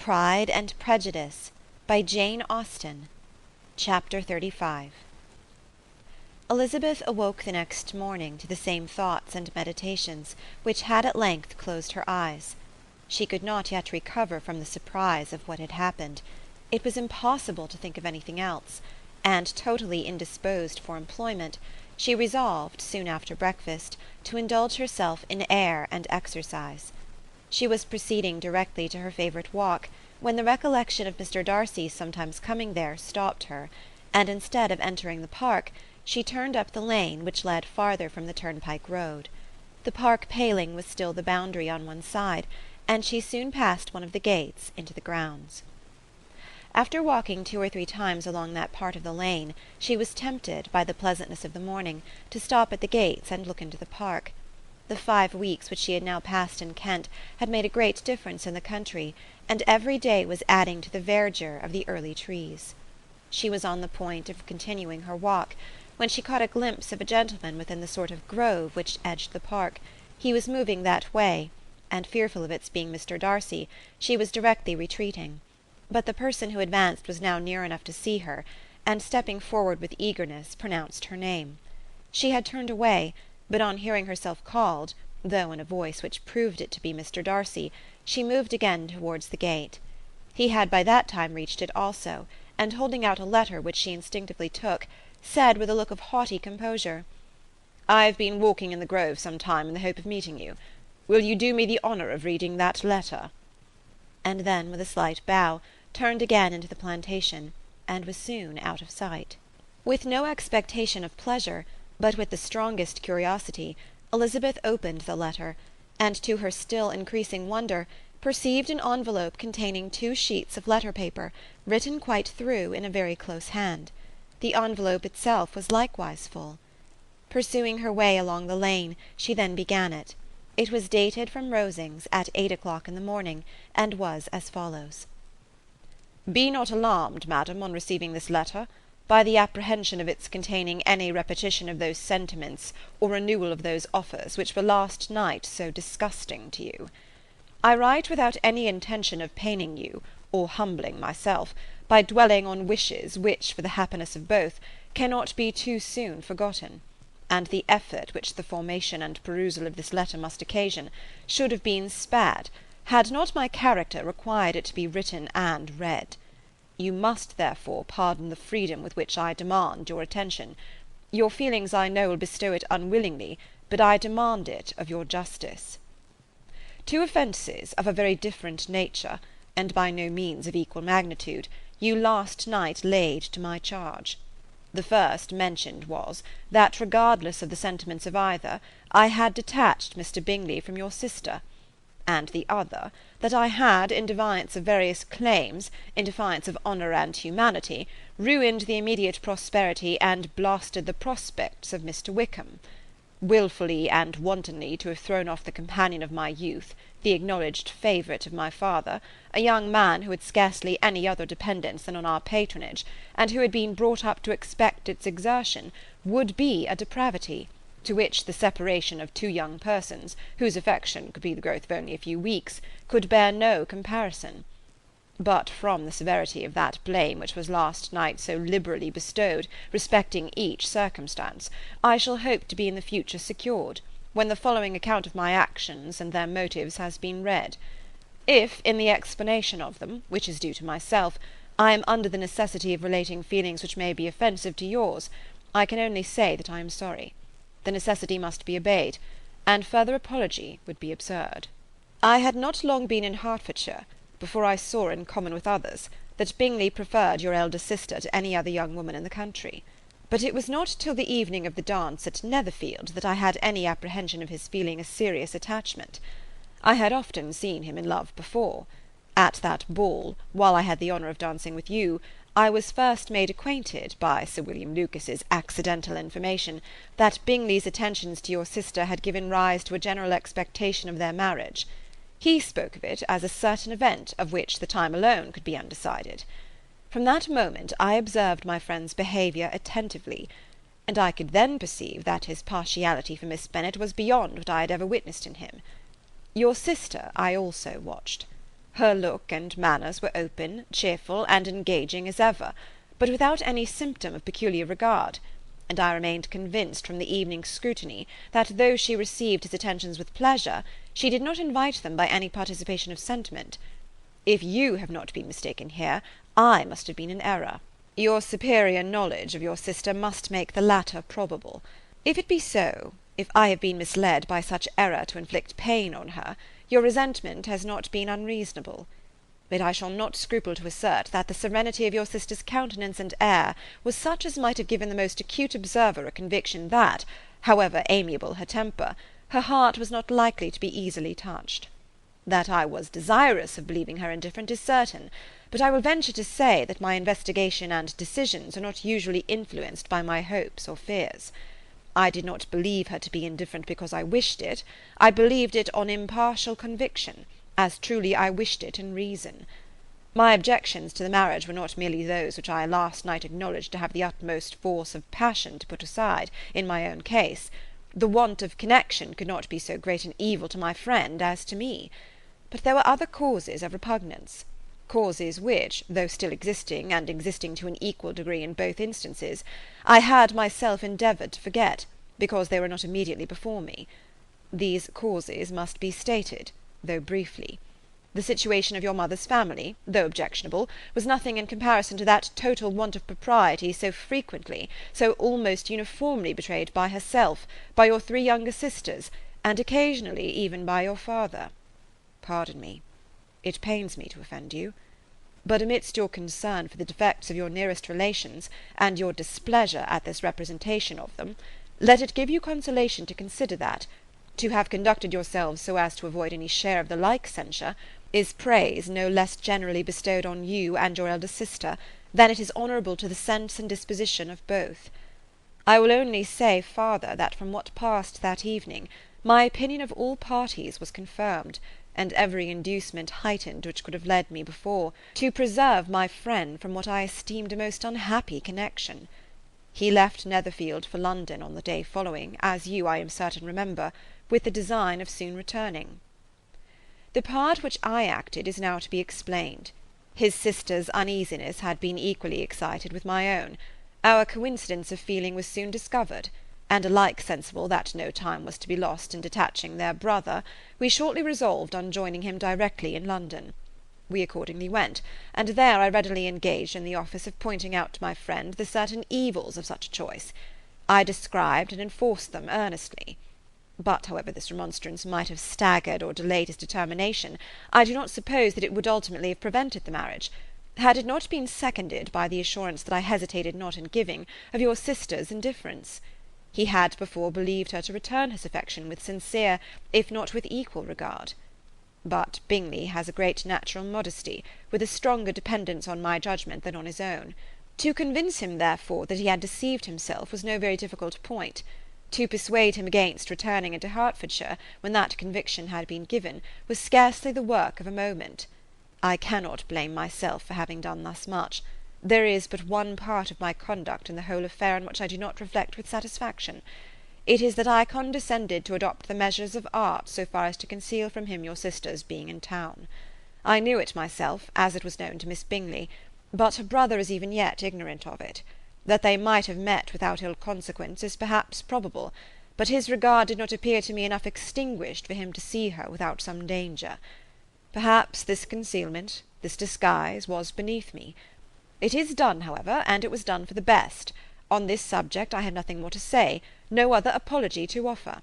Pride and Prejudice by Jane Austen. Chapter 35. Elizabeth awoke the next morning to the same thoughts and meditations which had at length closed her eyes. She could not yet recover from the surprise of what had happened. It was impossible to think of anything else, and totally indisposed for employment, she resolved, soon after breakfast, to indulge herself in air and exercise. She was proceeding directly to her favourite walk, when the recollection of Mr Darcy's sometimes coming there stopped her, and instead of entering the park, she turned up the lane which led farther from the turnpike road. The park paling was still the boundary on one side, and she soon passed one of the gates into the grounds. After walking 2 or 3 times along that part of the lane, she was tempted, by the pleasantness of the morning, to stop at the gates and look into the park. The 5 weeks which she had now passed in Kent had made a great difference in the country, and every day was adding to the verdure of the early trees. She was on the point of continuing her walk, when she caught a glimpse of a gentleman within the sort of grove which edged the park. He was moving that way, and fearful of its being Mr Darcy, she was directly retreating. But the person who advanced was now near enough to see her, and stepping forward with eagerness, pronounced her name. She had turned away, but on hearing herself called, though in a voice which proved it to be Mr Darcy, she moved again towards the gate. He had by that time reached it also, and holding out a letter which she instinctively took, said with a look of haughty composure, "I have been walking in the grove some time in the hope of meeting you. Will you do me the honour of reading that letter?" And then, with a slight bow, turned again into the plantation, and was soon out of sight. With no expectation of pleasure, but with the strongest curiosity, Elizabeth opened the letter, and to her still increasing wonder, perceived an envelope containing 2 sheets of letter-paper, written quite through in a very close hand. The envelope itself was likewise full. Pursuing her way along the lane, she then began it. It was dated from Rosings at 8 o'clock in the morning, and was as follows. "Be not alarmed, madam, on receiving this letter, by the apprehension of its containing any repetition of those sentiments or renewal of those offers which were last night so disgusting to you. I write without any intention of paining you, or humbling myself, by dwelling on wishes which, for the happiness of both, cannot be too soon forgotten, and the effort which the formation and perusal of this letter must occasion should have been spared, had not my character required it to be written and read. You must, therefore, pardon the freedom with which I demand your attention. Your feelings, I know, will bestow it unwillingly, but I demand it of your justice. 2 offences of a very different nature, and by no means of equal magnitude, you last night laid to my charge. The first mentioned was, that regardless of the sentiments of either, I had detached Mr Bingley from your sister, and the other, that I had, in defiance of various claims, in defiance of honour and humanity, ruined the immediate prosperity and blasted the prospects of Mr Wickham. Wilfully and wantonly to have thrown off the companion of my youth, the acknowledged favourite of my father, a young man who had scarcely any other dependence than on our patronage, and who had been brought up to expect its exertion, would be a depravity, to which the separation of 2 young persons, whose affection could be the growth of only a few weeks, could bear no comparison. But from the severity of that blame which was last night so liberally bestowed, respecting each circumstance, I shall hope to be in the future secured, when the following account of my actions and their motives has been read. If, in the explanation of them, which is due to myself, I am under the necessity of relating feelings which may be offensive to yours, I can only say that I am sorry. The necessity must be obeyed, and further apology would be absurd. I had not long been in Hertfordshire, before I saw, in common with others, that Bingley preferred your elder sister to any other young woman in the country. But it was not till the evening of the dance at Netherfield that I had any apprehension of his feeling a serious attachment. I had often seen him in love before. At that ball, while I had the honour of dancing with you, I was first made acquainted, by Sir William Lucas's accidental information, that Bingley's attentions to your sister had given rise to a general expectation of their marriage. He spoke of it as a certain event of which the time alone could be undecided. From that moment I observed my friend's behaviour attentively, and I could then perceive that his partiality for Miss Bennet was beyond what I had ever witnessed in him. Your sister I also watched. Her look and manners were open, cheerful, and engaging as ever, but without any symptom of peculiar regard, and I remained convinced from the evening's scrutiny that though she received his attentions with pleasure, she did not invite them by any participation of sentiment. If you have not been mistaken here, I must have been in error. Your superior knowledge of your sister must make the latter probable. If it be so, if I have been misled by such error to inflict pain on her, your resentment has not been unreasonable. But I shall not scruple to assert that the serenity of your sister's countenance and air was such as might have given the most acute observer a conviction that, however amiable her temper, her heart was not likely to be easily touched. That I was desirous of believing her indifferent is certain, but I will venture to say that my investigation and decisions are not usually influenced by my hopes or fears. I did not believe her to be indifferent because I wished it. I believed it on impartial conviction, as truly I wished it in reason. My objections to the marriage were not merely those which I last night acknowledged to have the utmost force of passion to put aside, in my own case. The want of connection could not be so great an evil to my friend as to me. But there were other causes of repugnance, causes which, though still existing, and existing to an equal degree in both instances, I had myself endeavoured to forget, because they were not immediately before me. These causes must be stated, though briefly. The situation of your mother's family, though objectionable, was nothing in comparison to that total want of propriety so frequently, so almost uniformly betrayed by herself, by your 3 younger sisters, and occasionally even by your father. Pardon me. It pains me to offend you. But amidst your concern for the defects of your nearest relations, and your displeasure at this representation of them, let it give you consolation to consider that, to have conducted yourselves so as to avoid any share of the like censure, is praise no less generally bestowed on you and your elder sister, than it is honourable to the sense and disposition of both. I will only say farther, that from what passed that evening, my opinion of all parties was confirmed, and every inducement heightened which could have led me before to preserve my friend from what I esteemed a most unhappy connection. He left Netherfield for London on the day following, as you, I am certain, remember, with the design of soon returning. The part which I acted is now to be explained. His sister's uneasiness had been equally excited with my own. Our coincidence of feeling was soon discovered, and alike sensible that no time was to be lost in detaching their brother, we shortly resolved on joining him directly in London. We accordingly went, and there I readily engaged in the office of pointing out to my friend the certain evils of such a choice. I described and enforced them earnestly. But however this remonstrance might have staggered or delayed his determination, I do not suppose that it would ultimately have prevented the marriage, had it not been seconded by the assurance that I hesitated not in giving, of your sister's indifference. He had before believed her to return his affection with sincere, if not with equal regard. But Bingley has a great natural modesty, with a stronger dependence on my judgment than on his own. To convince him, therefore, that he had deceived himself was no very difficult point. To persuade him against returning into Hertfordshire, when that conviction had been given, was scarcely the work of a moment. I cannot blame myself for having done thus much. There is but one part of my conduct in the whole affair on which I do not reflect with satisfaction. It is that I condescended to adopt the measures of art so far as to conceal from him your sister's being in town. I knew it myself, as it was known to Miss Bingley, but her brother is even yet ignorant of it. That they might have met without ill consequence is perhaps probable, but his regard did not appear to me enough extinguished for him to see her without some danger. Perhaps this concealment, this disguise, was beneath me. It is done, however, and it was done for the best. On this subject I have nothing more to say, no other apology to offer.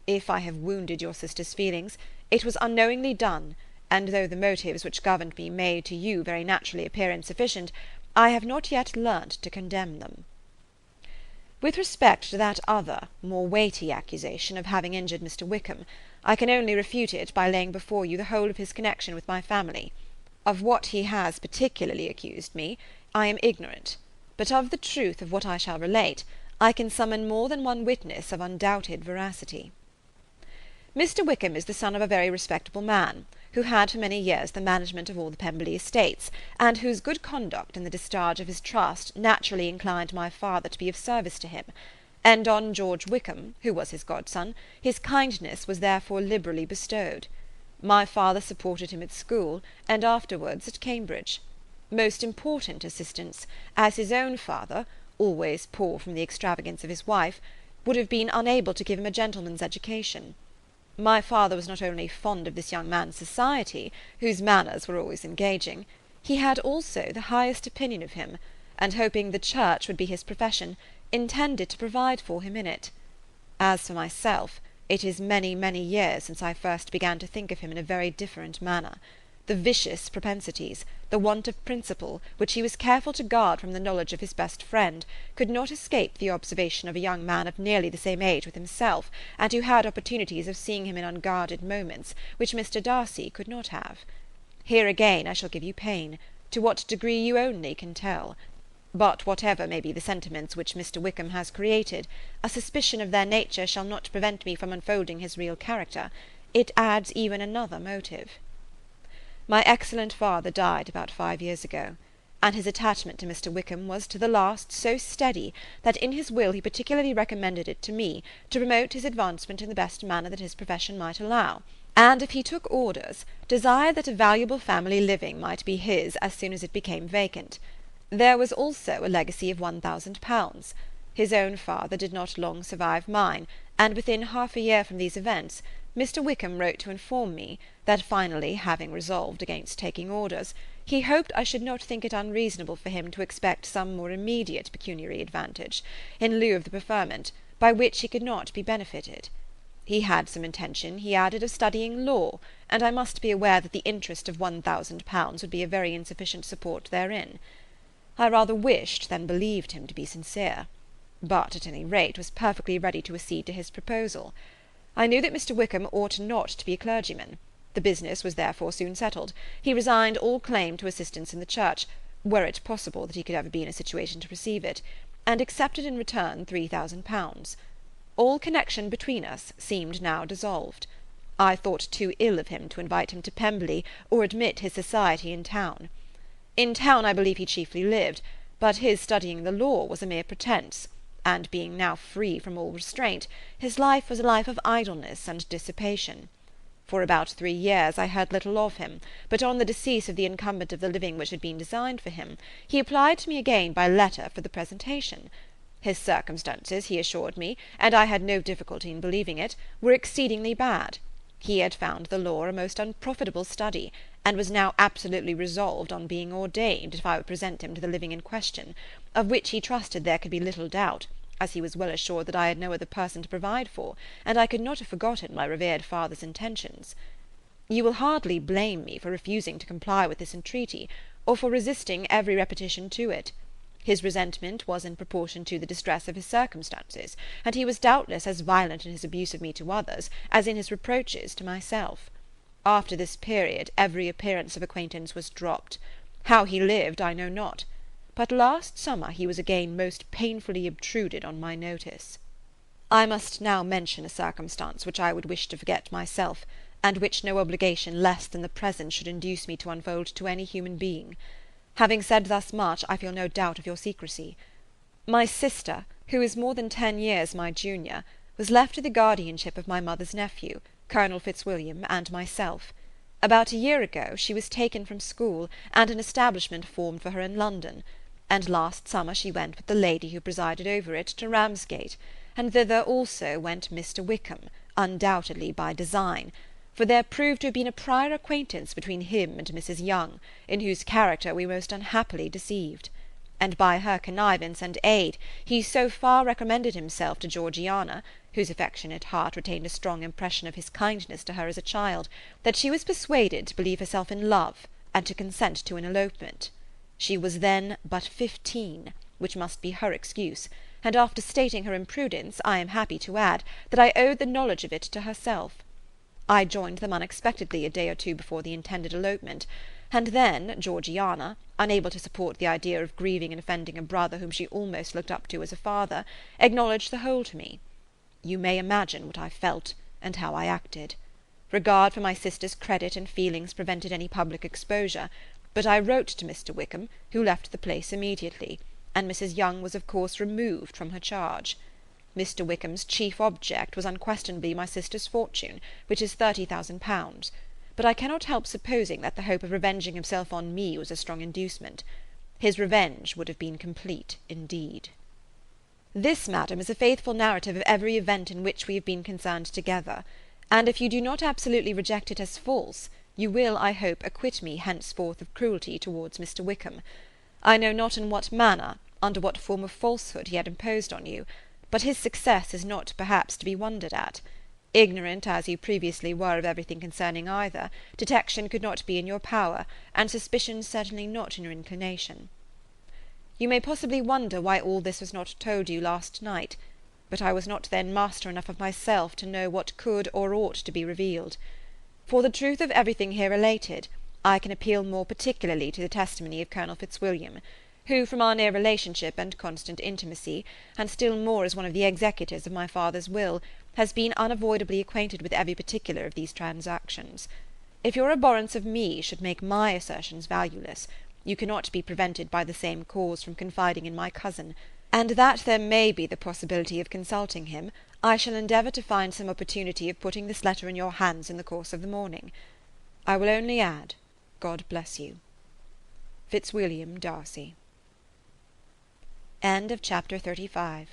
If I have wounded your sister's feelings, it was unknowingly done, and though the motives which governed me may to you very naturally appear insufficient, I have not yet learnt to condemn them. With respect to that other, more weighty accusation of having injured Mr Wickham, I can only refute it by laying before you the whole of his connection with my family. Of what he has particularly accused me, I am ignorant, but of the truth of what I shall relate, I can summon more than one witness of undoubted veracity. Mr Wickham is the son of a very respectable man, who had for many years the management of all the Pemberley estates, and whose good conduct in the discharge of his trust naturally inclined my father to be of service to him, and on George Wickham, who was his godson, his kindness was therefore liberally bestowed. My father supported him at school, and afterwards at Cambridge. Most important assistance, as his own father, always poor from the extravagance of his wife, would have been unable to give him a gentleman's education. My father was not only fond of this young man's society, whose manners were always engaging, he had also the highest opinion of him, and hoping the church would be his profession, intended to provide for him in it. As for myself, it is many, many years since I first began to think of him in a very different manner. The vicious propensities, the want of principle, which he was careful to guard from the knowledge of his best friend, could not escape the observation of a young man of nearly the same age with himself, and who had opportunities of seeing him in unguarded moments, which Mr Darcy could not have. Here again I shall give you pain, to what degree you only can tell. But whatever may be the sentiments which Mr Wickham has created, a suspicion of their nature shall not prevent me from unfolding his real character. It adds even another motive. My excellent father died about 5 years ago, and his attachment to Mr Wickham was to the last so steady that in his will he particularly recommended it to me to promote his advancement in the best manner that his profession might allow, and if he took orders, desired that a valuable family living might be his as soon as it became vacant. There was also a legacy of £1,000. His own father did not long survive mine, and within half a year from these events, Mr Wickham wrote to inform me that finally, having resolved against taking orders, he hoped I should not think it unreasonable for him to expect some more immediate pecuniary advantage, in lieu of the preferment, by which he could not be benefited. He had some intention, he added, of studying law, and I must be aware that the interest of £1,000 would be a very insufficient support therein. I rather wished than believed him to be sincere, but at any rate was perfectly ready to accede to his proposal. I knew that Mr Wickham ought not to be a clergyman. The business was therefore soon settled. He resigned all claim to assistance in the church, were it possible that he could ever be in a situation to receive it, and accepted in return £3,000. All connection between us seemed now dissolved. I thought too ill of him to invite him to Pemberley, or admit his society in town. In town I believe he chiefly lived, but his studying the law was a mere pretence, and being now free from all restraint, his life was a life of idleness and dissipation. For about 3 years I heard little of him, but on the decease of the incumbent of the living which had been designed for him, he applied to me again by letter for the presentation. His circumstances, he assured me, and I had no difficulty in believing it, were exceedingly bad. He had found the law a most unprofitable study, and was now absolutely resolved on being ordained if I would present him to the living in question, of which he trusted there could be little doubt, as he was well assured that I had no other person to provide for, and I could not have forgotten my revered father's intentions. You will hardly blame me for refusing to comply with this entreaty, or for resisting every repetition to it. His resentment was in proportion to the distress of his circumstances, and he was doubtless as violent in his abuse of me to others as in his reproaches to myself. After this period every appearance of acquaintance was dropped. How he lived I know not, but last summer he was again most painfully obtruded on my notice. I must now mention a circumstance which I would wish to forget myself, and which no obligation less than the present should induce me to unfold to any human being. Having said thus much, I feel no doubt of your secrecy. My sister, who is more than 10 years my junior, was left to the guardianship of my mother's nephew, Colonel Fitzwilliam, and myself. About a year ago she was taken from school, and an establishment formed for her in London, and last summer she went with the lady who presided over it to Ramsgate, and thither also went Mr Wickham, undoubtedly by design, for there proved to have been a prior acquaintance between him and Mrs Young, in whose character we most unhappily deceived, and by her connivance and aid he so far recommended himself to Georgiana, whose affectionate heart retained a strong impression of his kindness to her as a child, that she was persuaded to believe herself in love, and to consent to an elopement. She was then but 15, which must be her excuse, and after stating her imprudence, I am happy to add that I owed the knowledge of it to herself. I joined them unexpectedly a day or two before the intended elopement, and then Georgiana, unable to support the idea of grieving and offending a brother whom she almost looked up to as a father, acknowledged the whole to me. You may imagine what I felt, and how I acted. Regard for my sister's credit and feelings prevented any public exposure, but I wrote to Mr Wickham, who left the place immediately, and Mrs Young was of course removed from her charge. Mr Wickham's chief object was unquestionably my sister's fortune, which is £30,000. but I cannot help supposing that the hope of revenging himself on me was a strong inducement. His revenge would have been complete indeed. This, madam, is a faithful narrative of every event in which we have been concerned together, and if you do not absolutely reject it as false, you will, I hope, acquit me henceforth of cruelty towards Mr Wickham. I know not in what manner, under what form of falsehood he had imposed on you, but his success is not perhaps to be wondered at. Ignorant as you previously were of everything concerning either, detection could not be in your power, and suspicion certainly not in your inclination. You may possibly wonder why all this was not told you last night, but I was not then master enough of myself to know what could or ought to be revealed. For the truth of everything here related, I can appeal more particularly to the testimony of Colonel Fitzwilliam, who, from our near relationship and constant intimacy, and still more as one of the executors of my father's will, has been unavoidably acquainted with every particular of these transactions. If your abhorrence of me should make my assertions valueless, you cannot be prevented by the same cause from confiding in my cousin, and that there may be the possibility of consulting him, I shall endeavour to find some opportunity of putting this letter in your hands in the course of the morning. I will only add, God bless you. Fitzwilliam Darcy. End of chapter 35.